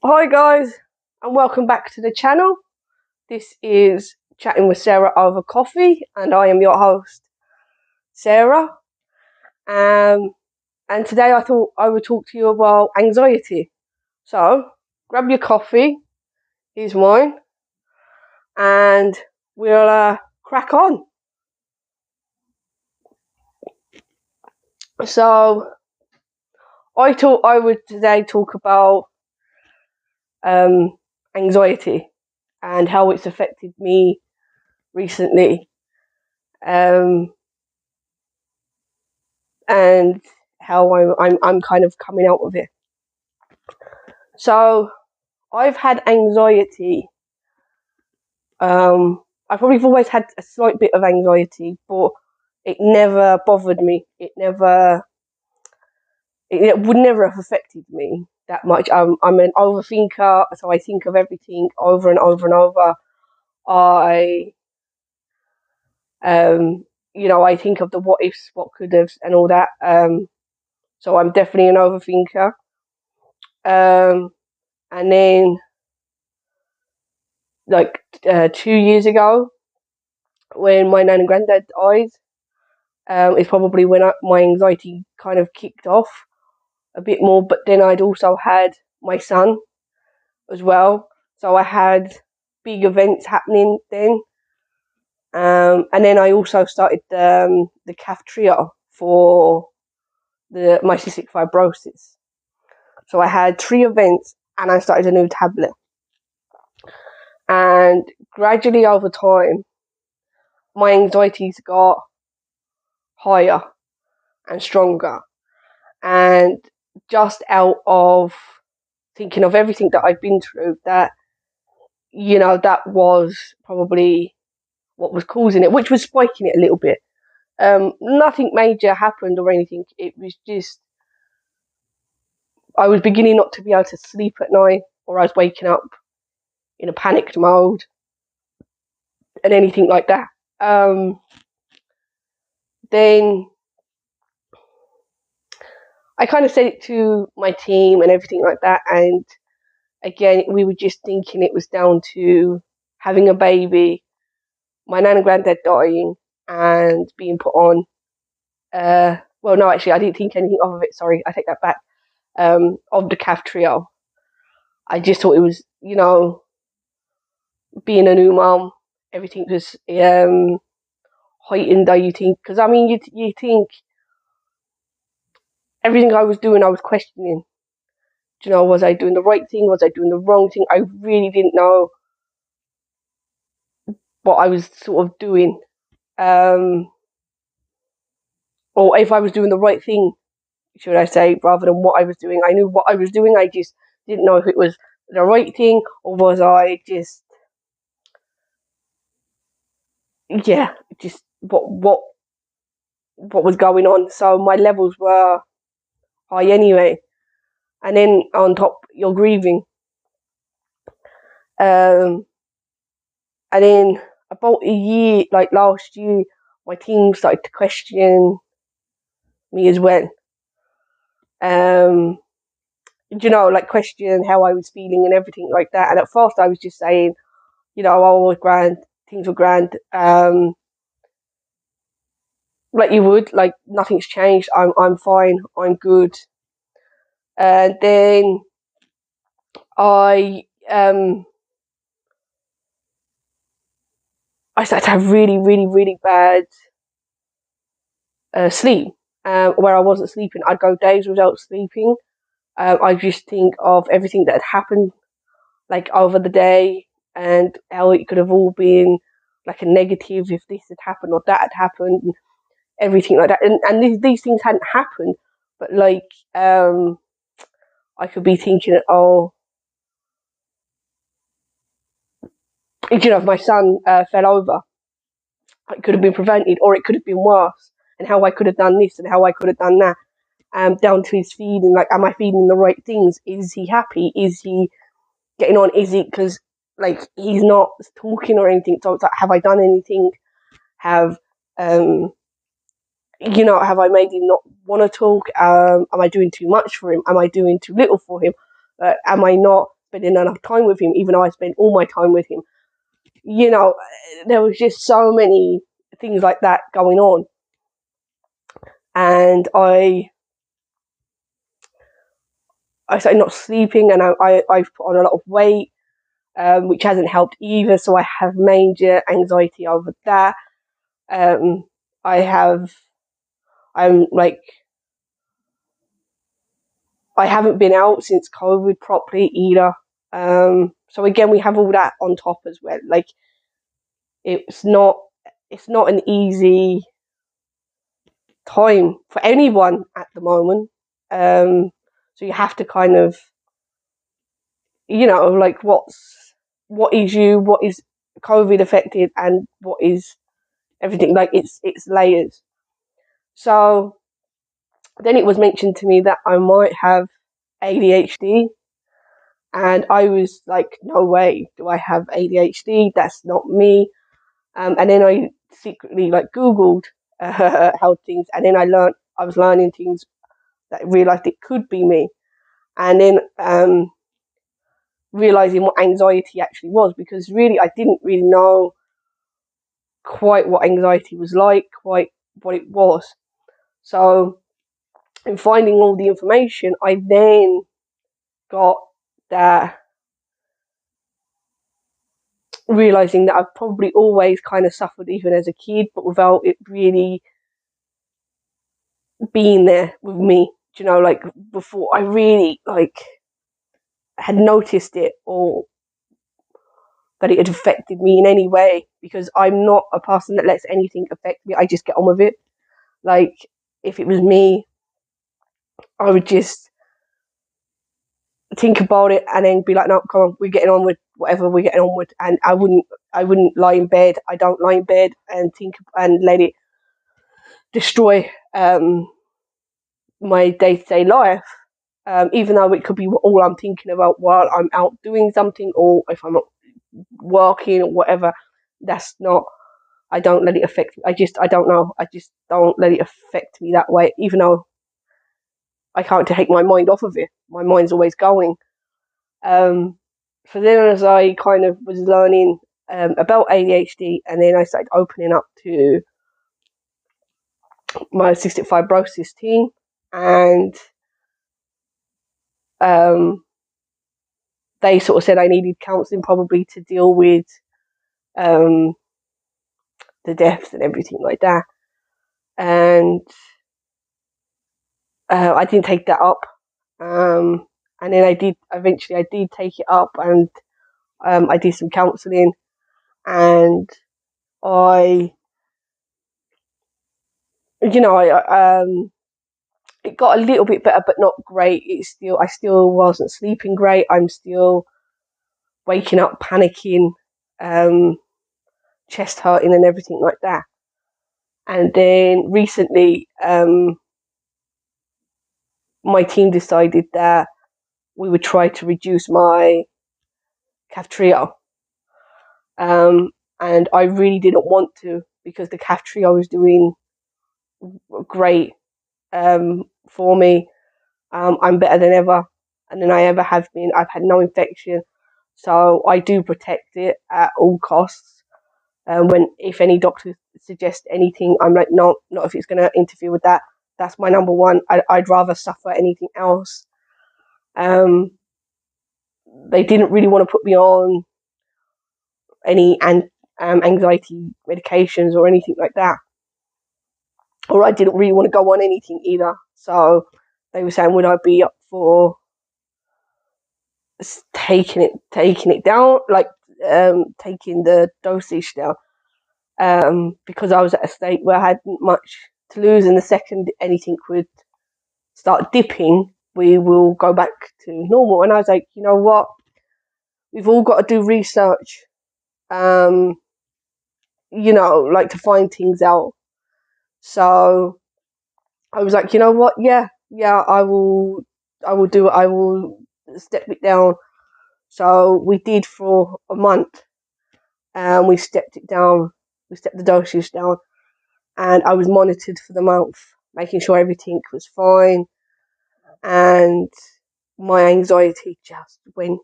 Hi guys, and welcome back to the channel. This is Chatting with Sarah over coffee, and I am your host, Sarah. And today I thought I would talk to you about anxiety. So, grab your coffee, here's mine, and we'll crack on. So, I thought I would today talk about anxiety and how it's affected me recently. And how I'm kind of coming out of it. So I've had anxiety. I've probably always had a slight bit of anxiety, but it never bothered me. It would never have affected me that much. I'm an overthinker, so I think of everything over and over and over. I think of the what ifs, what could have, and all that. So I'm definitely an overthinker. And then, like 2 years ago, when my nan and granddad died, is probably when my anxiety kind of kicked off a bit more. But then I'd also had my son as well, so I had big events happening then. And then I also started the CAF trio for my cystic fibrosis. So I had 3 events, and I started a new tablet. And gradually over time, my anxieties got higher and stronger. And just out of thinking of everything that I've been through, that was probably what was causing it, which was spiking it a little bit. Nothing major happened or anything. It was just I was beginning not to be able to sleep at night, or I was waking up in a panicked mode and anything like that. Then I kind of said it to my team and everything like that, and again, we were just thinking it was down to having a baby, my nan and granddad dying, and being put on. Well, no, actually, I didn't think anything of it. Sorry, I take that back. Of the CAF trio, I just thought it was, being a new mum, everything was heightened. Though you think, because I mean, you think everything I was doing, I was questioning. Was I doing the right thing? Was I doing the wrong thing? I really didn't know what I was sort of doing, or if I was doing the right thing, should I say, rather than what I was doing. I knew what I was doing. I just didn't know if it was the right thing, or was I just what was going on. So my levels were high anyway, and then on top you're grieving. And then about a year, like last year, my team started to question me as well. Like question how I was feeling and everything like that. And at first I was just saying, I was grand, things were grand. Like you would, like nothing's changed. I'm fine. I'm good. And then I started to have really, really, really bad sleep. Where I wasn't sleeping, I'd go days without sleeping. I just think of everything that had happened, like over the day, and how it could have all been like a negative if this had happened or that had happened, and everything like that. And these things hadn't happened, but like I could be thinking, if my son fell over, it could have been prevented, or it could have been worse, and how I could have done this and how I could have done that. Down to his feeding, like, am I feeding the right things? Is he happy? Is he getting on? Is it because like he's not talking or anything? So it's like, have I done anything? Have I made him not want to talk? Am I doing too much for him? Am I doing too little for him? Am I not spending enough time with him, even though I spent all my time with him. There was just so many things like that going on. And I started not sleeping, and I've put on a lot of weight, which hasn't helped either. So I have major anxiety over that. I'm like, I haven't been out since COVID properly either. So again, we have all that on top as well. Like, it's not an easy time for anyone at the moment. So you have to kind of, like, what is COVID affected, and what is everything. Like, it's layers. So then it was mentioned to me that I might have ADHD, and I was like, no way do I have ADHD. That's not me. And then I secretly like Googled how things, and then I was learning things that I realized it could be me, and then realizing what anxiety actually was, because really I didn't really know quite what anxiety was like, quite what it was. So in finding all the information, I then got that realizing that I've probably always kind of suffered even as a kid, but without it really being there with me. Like, before I really like had noticed it, or that it had affected me in any way, because I'm not a person that lets anything affect me. I just get on with it. Like, if it was me, I would just think about it and then be like, no, come on, we're getting on with whatever we're getting on with. And I wouldn't lie in bed. I don't lie in bed and think and let it destroy my day-to-day life. Even though it could be all I'm thinking about while I'm out doing something, or if I'm working or whatever. That's not, I don't let it affect me. I don't know. I just don't let it affect me that way, even though I can't take my mind off of it. My mind's always going. So then, as I kind of was learning about ADHD, and then I started opening up to my cystic fibrosis team, and they sort of said I needed counselling, probably to deal with the deaths and everything like that. And I didn't take that up. And then I did take it up, and I did some counselling, and I it got a little bit better, but not great. I still wasn't sleeping great. I'm still waking up panicking, chest hurting and everything like that. And then recently, my team decided that we would try to reduce my cafeteria. And I really didn't want to, because the cafeteria was doing great for me. I'm better than ever, and than I ever have been. I've had no infection, so I do protect it at all costs. If any doctor suggests anything, I'm like, no, not if it's going to interfere with that. That's my number one. I'd rather suffer anything else. They didn't really want to put me on any anxiety medications or anything like that, or I didn't really want to go on anything either. So they were saying, would I be up for taking it down, like taking the dosage down, because I was at a state where I hadn't much to lose, and the second anything would start dipping, we will go back to normal. And I was like, you know what, we've all got to do research, like, to find things out. So I was like, you know what, yeah, I will do it. I will step it down. So we did for a month, and we stepped it down. We stepped the dosage down, and I was monitored for the month, making sure everything was fine. And my anxiety just went.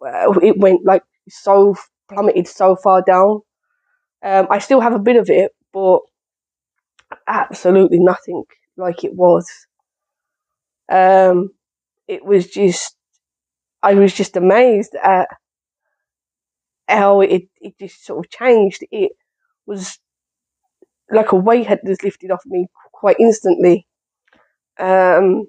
it went like so plummeted so far down. I still have a bit of it, but absolutely nothing like it was. It was just, I was just amazed at how it just sort of changed. It was like a weight had just lifted off me quite instantly. And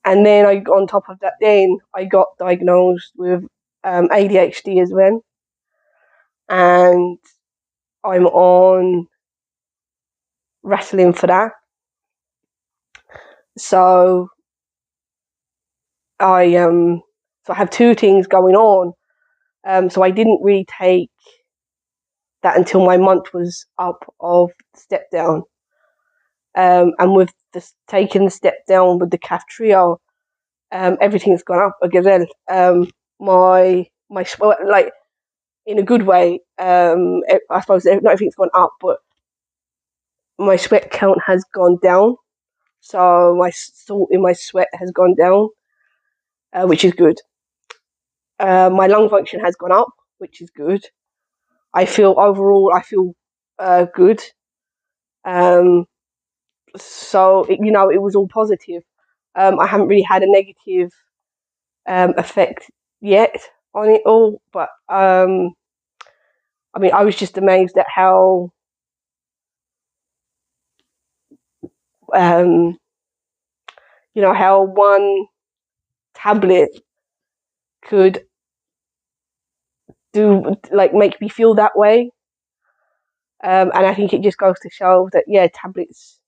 then on top of that, then I got diagnosed with ADHD as well, and I'm on wrestling for that. So I have two things going on. So I didn't really take that until my month was up of step down. And with taking the step down with the calf trio, everything's gone up a gazelle. My like in a good way. I suppose not everything's gone up, but my sweat count has gone down. So my salt in my sweat has gone down, which is good. My lung function has gone up, which is good. I feel good. So it was all positive. I haven't really had a negative effect yet on it all, but I mean, I was just amazed at how how one tablet could do make me feel that way. And I think it just goes to show that tablets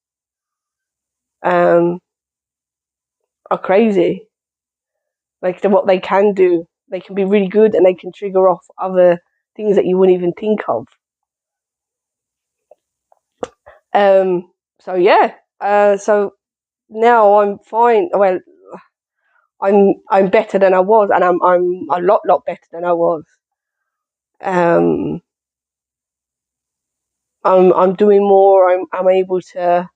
are crazy. Like what they can do, they can be really good, and they can trigger off other things that you wouldn't even think of. So yeah. So now I'm fine. Well, I'm better than I was, and I'm a lot better than I was. I'm doing more. I'm able to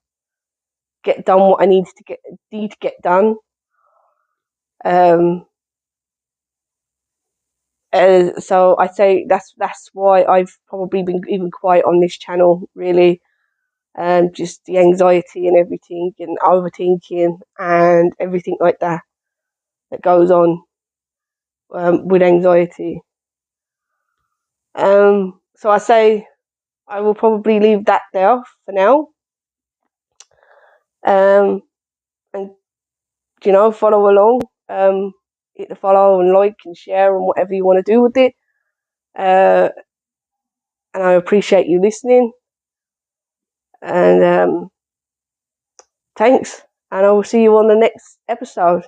get done what I need to get done. So I say that's why I've probably been even quiet on this channel, really. Just the anxiety and everything, and overthinking and everything like that goes on with anxiety. So I say I will probably leave that there for now. And follow along. Hit the follow and like and share and whatever you want to do with it. And I appreciate you listening. And thanks. And I will see you on the next episode.